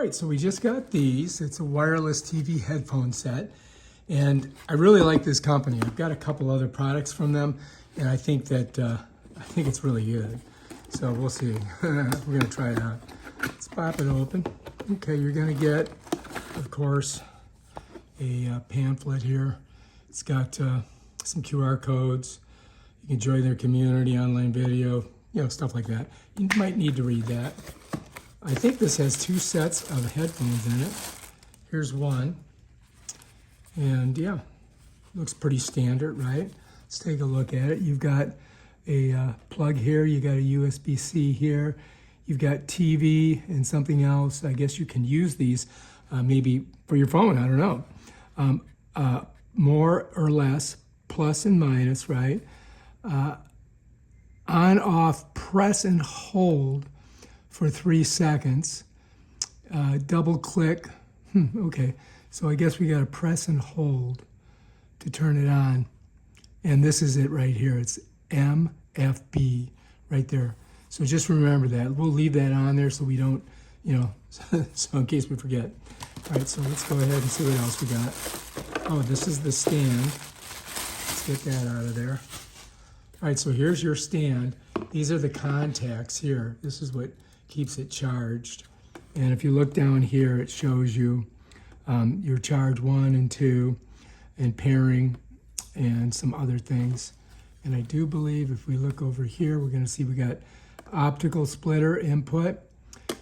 All right, so we just got these. It's a wireless TV headphone set, and I really like this company. I've got a couple other products from them, and I think it's really good. So we'll see. We're gonna try it out. Let's pop it open. Okay, you're gonna get, of course, a pamphlet here. It's got some QR codes. You can join their community, online video, stuff like that. You might need to read that. I think this has 2 sets of headphones in it. Here's one. And yeah, looks pretty standard, right? Let's take a look at it. You've got a plug here. You got a USB-C here. You've got TV and something else. I guess you can use these maybe for your phone. I don't know. More or less, plus and minus, right? On, off, press and hold for 3 seconds. Double click. Okay, so I guess we got to press and hold to turn it on. And this is it right here. It's MFB right there. So just remember that. We'll leave that on there so we don't, so in case we forget. All right, so let's go ahead and see what else we got. Oh, this is the stand. Let's get that out of there. All right, so here's your stand. These are the contacts here. This is what keeps it charged. And if you look down here, it shows you your charge 1 and 2 and pairing and some other things. And I do believe if we look over here, we're going to see we got optical splitter input,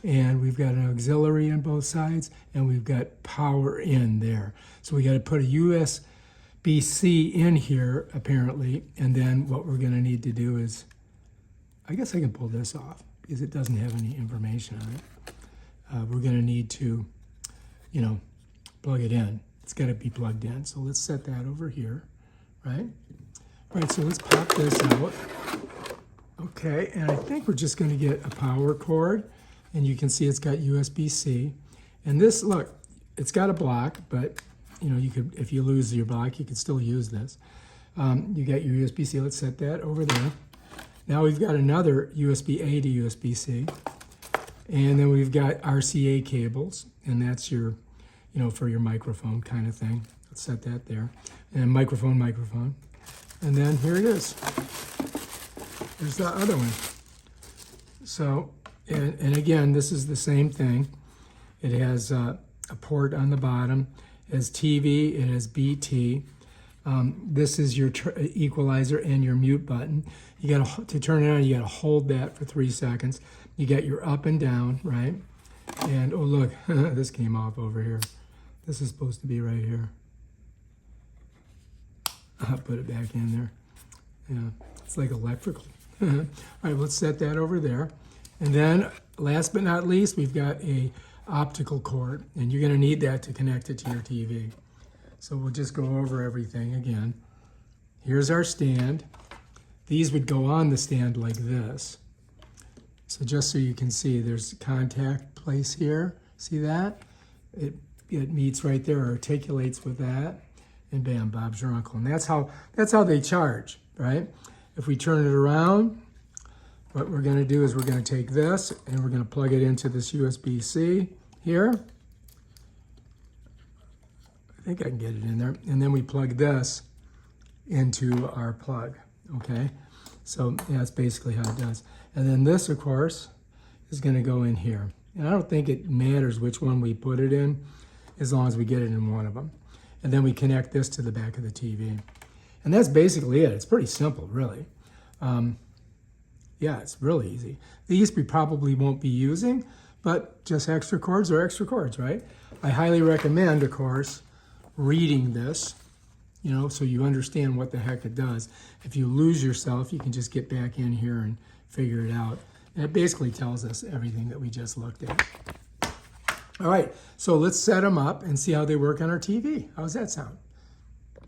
and we've got an auxiliary on both sides, and we've got power in there. So we got to put a USB-C in here apparently, and then what we're going to need to do is, I guess I can pull this off because it doesn't have any information on it. We're going to need to, plug it in. It's got to be plugged in. So let's set that over here, right? All right, so let's pop this out. Okay, and I think we're just going to get a power cord, and you can see it's got USB-C. And this, look, it's got a block, but you could, if you lose your block, you could still use this. You got your USB-C. Let's set that over there. Now we've got another USB-A to USB-C, and then we've got RCA cables, and that's your, for your microphone kind of thing. Let's set that there, and microphone. And then here it is. There's the other one. So, and again, this is the same thing. It has a port on the bottom. It has TV, it has BT. This is your equalizer and your mute button. You got to turn it on, you got to hold that for 3 seconds. You got your up and down, right? And oh look, this came off over here. This is supposed to be right here. I'll put it back in there. Yeah, it's like electrical. All right, let's set that over there. And then last but not least, we've got a optical cord, and you're going to need that to connect it to your TV. So we'll just go over everything again. Here's our stand. These would go on the stand like this. So just so you can see, there's a contact place here. See that? It meets right there, articulates with that, and bam, Bob's your uncle. And that's how they charge, right? If we turn it around, what we're going to do is we're going to take this and we're going to plug it into this USB-C here. I think I can get it in there. And then we plug this into our plug, okay? So yeah, that's basically how it does. And then this, of course, is going to go in here. And I don't think it matters which one we put it in, as long as we get it in one of them. And then we connect this to the back of the TV. And that's basically it. It's pretty simple, really. Yeah, it's really easy. These we probably won't be using, but just extra cords are extra cords, right? I highly recommend, of course, reading this, so you understand what the heck it does. If you lose yourself, you can just get back in here and figure it out. And it basically tells us everything that we just looked at. All right, so let's set them up and see how they work on our TV. How's that sound?